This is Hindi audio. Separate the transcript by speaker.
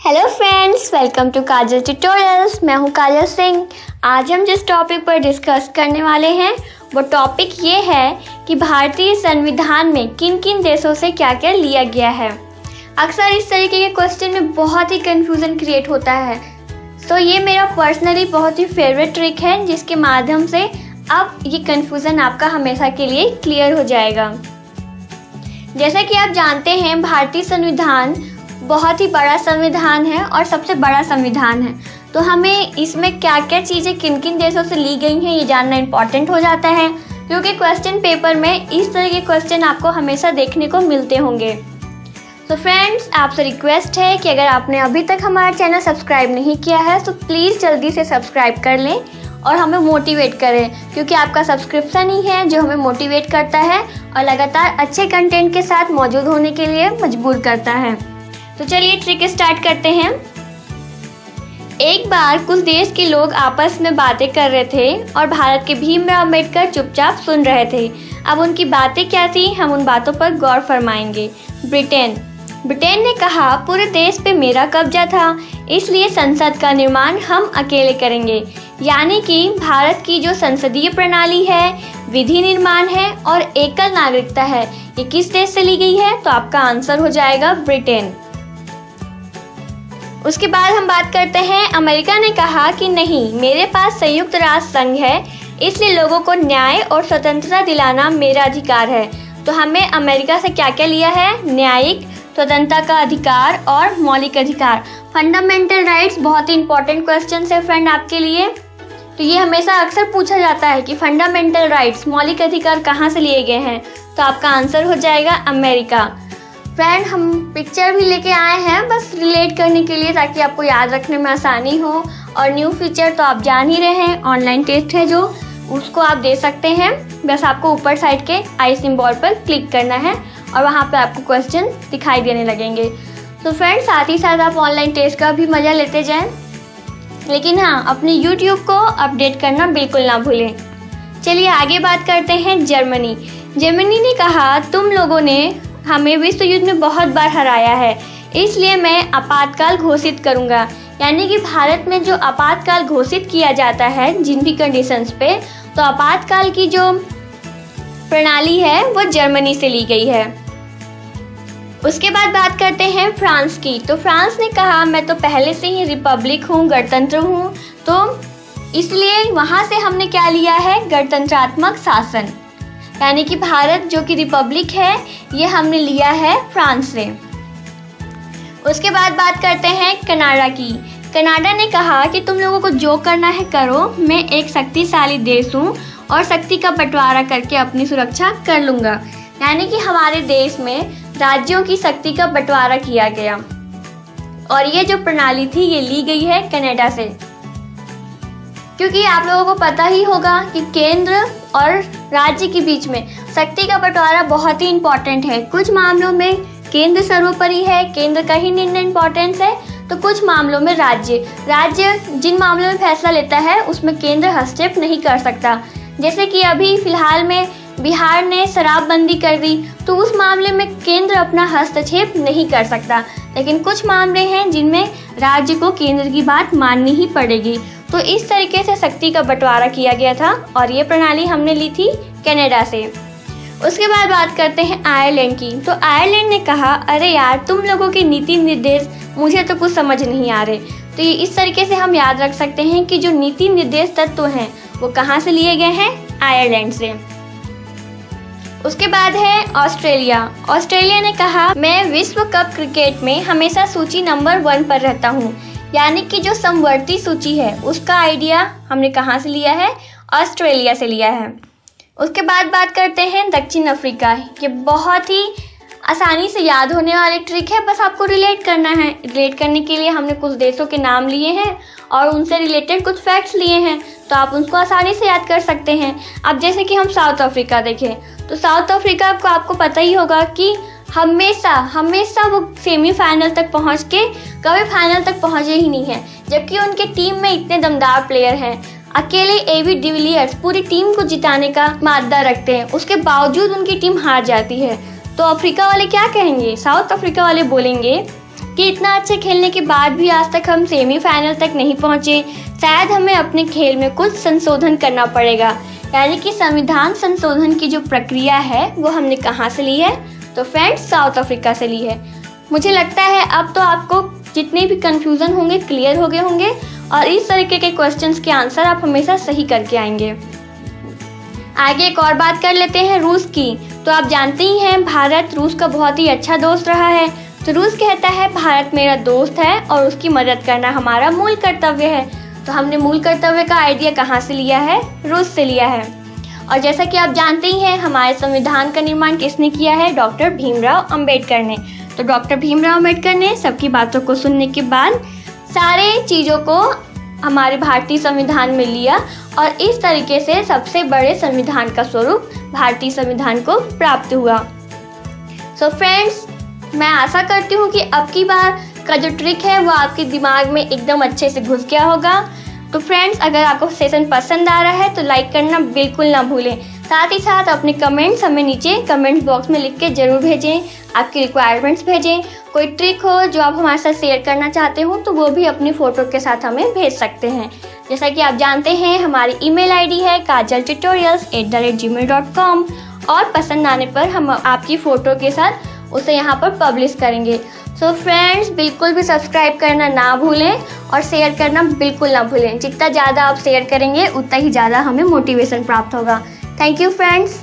Speaker 1: Hello friends, welcome to Kajal tutorials. मैं हूं काजल सिंह। आज हम जिस टॉपिक पर डिस्कस करने वाले हैं वो टॉपिक ये है कि भारतीय संविधान में किन किन देशों से क्या क्या लिया गया है। अक्सर इस तरीके के क्वेश्चन में बहुत ही कंफ्यूजन क्रिएट होता है, तो ये मेरा पर्सनली बहुत ही फेवरेट ट्रिक है जिसके माध्यम से अब ये कंफ्यूजन आपका हमेशा के लिए क्लियर हो जाएगा। जैसा कि आप जानते हैं, भारतीय संविधान बहुत ही बड़ा संविधान है और सबसे बड़ा संविधान है, तो हमें इसमें क्या क्या चीज़ें किन किन देशों से ली गई हैं ये जानना इम्पॉर्टेंट हो जाता है, क्योंकि क्वेश्चन पेपर में इस तरह के क्वेश्चन आपको हमेशा देखने को मिलते होंगे। तो फ्रेंड्स, आपसे रिक्वेस्ट है कि अगर आपने अभी तक हमारा चैनल सब्सक्राइब नहीं किया है तो प्लीज़ जल्दी से सब्सक्राइब कर लें और हमें मोटिवेट करें, क्योंकि आपका सब्सक्रिप्शन ही है जो हमें मोटिवेट करता है और लगातार अच्छे कंटेंट के साथ मौजूद होने के लिए मजबूर करता है। तो चलिए ट्रिक स्टार्ट करते हैं। एक बार कुछ देश के लोग आपस में बातें कर रहे थे और भारत के भीमराव अम्बेडकर चुपचाप सुन रहे थे। अब उनकी बातें क्या थी, हम उन बातों पर गौर फरमाएंगे। ब्रिटेन ने कहा, पूरे देश पे मेरा कब्जा था, इसलिए संसद का निर्माण हम अकेले करेंगे। यानी कि भारत की जो संसदीय प्रणाली है, विधि निर्माण है और एकल नागरिकता है, ये किस देश से ली गई है? तो आपका आंसर हो जाएगा ब्रिटेन। उसके बाद हम बात करते हैं, अमेरिका ने कहा कि नहीं, मेरे पास संयुक्त राष्ट्र संघ है, इसलिए लोगों को न्याय और स्वतंत्रता दिलाना मेरा अधिकार है। तो हमें अमेरिका से क्या क्या लिया है? न्यायिक, स्वतंत्रता का अधिकार और मौलिक अधिकार, फंडामेंटल राइट्स। बहुत ही इंपॉर्टेंट क्वेश्चन है फ्रेंड आपके लिए। तो ये हमेशा अक्सर पूछा जाता है कि फंडामेंटल राइट्स, मौलिक अधिकार कहाँ से लिए गए हैं? तो आपका आंसर हो जाएगा अमेरिका। फ्रेंड, हम पिक्चर भी लेके आए हैं बस रिलेट करने के लिए, ताकि आपको याद रखने में आसानी हो। और न्यू फीचर तो आप जान ही रहे हैं, ऑनलाइन टेस्ट है जो, उसको आप दे सकते हैं। बस आपको ऊपर साइड के आई सिंबल पर क्लिक करना है और वहाँ पे आपको क्वेश्चन दिखाई देने लगेंगे। तो फ्रेंड, साथ ही साथ आप ऑनलाइन टेस्ट का भी मज़ा लेते जाएं, लेकिन हाँ, अपने यूट्यूब को अपडेट करना बिल्कुल ना भूलें। चलिए आगे बात करते हैं। जर्मनी ने कहा, तुम लोगों ने हमें विश्व युद्ध में बहुत बार हराया है, इसलिए मैं आपातकाल घोषित करूंगा। यानी कि भारत में जो आपातकाल घोषित किया जाता है जिन भी कंडीशंस पे, तो आपातकाल की जो प्रणाली है वो जर्मनी से ली गई है। उसके बाद बात करते हैं फ्रांस की। तो फ्रांस ने कहा, मैं तो पहले से ही रिपब्लिक हूँ, गणतंत्र हूँ, तो इसलिए वहाँ से हमने क्या लिया है? गणतंत्रात्मक शासन। यानी कि भारत जो कि रिपब्लिक है, ये हमने लिया है फ्रांस से। उसके बाद बात करते हैं कनाडा की। कनाडा ने कहा कि तुम लोगों को जो करना है करो, मैं एक शक्तिशाली देश हूँ और शक्ति का बंटवारा करके अपनी सुरक्षा कर लूँगा। यानी कि हमारे देश में राज्यों की शक्ति का बंटवारा किया गया और ये जो प्रणाली थी ये ली गई है कनाडा से। क्योंकि आप लोगों को पता ही होगा कि केंद्र और राज्य के बीच में शक्ति का बंटवारा बहुत ही इम्पोर्टेंट है। कुछ मामलों में केंद्र सर्वोपरि है, केंद्र का ही निर्णय इम्पोर्टेंस है, तो कुछ मामलों में राज्य जिन मामलों में फैसला लेता है उसमें केंद्र हस्तक्षेप नहीं कर सकता। जैसे कि अभी फिलहाल में बिहार ने शराबबंदी कर दी, तो उस मामले में केंद्र अपना हस्तक्षेप नहीं कर सकता, लेकिन कुछ मामले हैं जिनमें राज्य को केंद्र की बात माननी ही पड़ेगी। तो इस तरीके से शक्ति का बंटवारा किया गया था और ये प्रणाली हमने ली थी कनाडा से। उसके बाद बात करते हैं आयरलैंड की। तो आयरलैंड ने कहा, अरे यार, तुम लोगों के नीति निर्देश मुझे तो कुछ समझ नहीं आ रहे। तो ये इस तरीके से हम याद रख सकते हैं कि जो नीति निर्देश तत्व हैं वो कहाँ से लिए गए हैं? आयरलैंड से। उसके बाद है ऑस्ट्रेलिया ने कहा, मैं विश्व कप क्रिकेट में हमेशा सूची नंबर 1 पर रहता हूँ। यानी कि जो समवर्ती सूची है उसका आइडिया हमने कहाँ से लिया है? ऑस्ट्रेलिया से लिया है। उसके बाद बात करते हैं दक्षिण अफ्रीका। ये बहुत ही आसानी से याद होने वाली ट्रिक है, बस आपको रिलेट करना है। रिलेट करने के लिए हमने कुछ देशों के नाम लिए हैं और उनसे रिलेटेड कुछ फैक्ट्स लिए हैं, तो आप उनको आसानी से याद कर सकते हैं। अब जैसे कि हम साउथ अफ्रीका देखें, तो साउथ अफ्रीका को आपको पता ही होगा कि हमेशा वो सेमीफाइनल तक पहुंच के कभी फाइनल तक पहुंचे ही नहीं है, जबकि उनके टीम में इतने दमदार प्लेयर हैं। अकेले एबी डिविलियर्स पूरी टीम को जिताने का मादा रखते हैं, उसके बावजूद उनकी टीम हार जाती है। तो अफ्रीका वाले क्या कहेंगे? साउथ अफ्रीका वाले बोलेंगे कि इतना अच्छा खेलने के बाद भी आज तक हम सेमीफाइनल तक नहीं पहुँचे। शायद हमें अपने खेल में कुछ संशोधन करना पड़ेगा। यानी कि संविधान संशोधन की जो प्रक्रिया है वो हमने कहाँ से ली है? तो फ्रेंड्स, साउथ अफ्रीका से ली है। मुझे लगता है अब तो आपको जितने भी कंफ्यूजन होंगे क्लियर हो गए होंगे और इस तरीके के क्वेश्चंस के आंसर आप हमेशा सही करके आएंगे। आगे एक और बात कर लेते हैं रूस की। तो आप जानते ही हैं भारत रूस का बहुत ही अच्छा दोस्त रहा है। तो रूस कहता है भारत मेरा दोस्त है और उसकी मदद करना हमारा मूल कर्तव्य है। तो हमने मूल कर्तव्य का आइडिया कहाँ से लिया है? रूस से लिया है। और जैसा कि आप जानते ही हैं हमारे संविधान का निर्माण किसने किया है? डॉक्टर भीमराव अंबेडकर ने। तो डॉक्टर भीमराव अंबेडकर ने सबकी बातों को सुनने के बाद सारे चीज़ों को हमारे भारतीय संविधान में लिया और इस तरीके से सबसे बड़े संविधान का स्वरूप भारतीय संविधान को प्राप्त हुआ। सो फ्रेंड्स, मैं आशा करती हूँ कि अब की बार का जो ट्रिक है वो आपके दिमाग में एकदम अच्छे से घुस गया होगा। तो फ्रेंड्स, अगर आपको सेशन पसंद आ रहा है तो लाइक करना बिल्कुल ना भूलें। साथ ही साथ अपने कमेंट्स हमें नीचे कमेंट्स बॉक्स में लिख के ज़रूर भेजें। आपकी रिक्वायरमेंट्स भेजें। कोई ट्रिक हो जो आप हमारे साथ शेयर करना चाहते हो तो वो भी अपनी फ़ोटो के साथ हमें भेज सकते हैं। जैसा कि आप जानते हैं हमारी ईमेल आईडी है kajaltutorials@gmail.com और पसंद आने पर हम आपकी फ़ोटो के साथ उसे यहाँ पर पब्लिश करेंगे। सो फ्रेंड्स, बिल्कुल भी सब्सक्राइब करना ना भूलें और शेयर करना बिल्कुल ना भूलें। जितना ज़्यादा आप शेयर करेंगे उतना ही ज़्यादा हमें मोटिवेशन प्राप्त होगा। Thank you friends.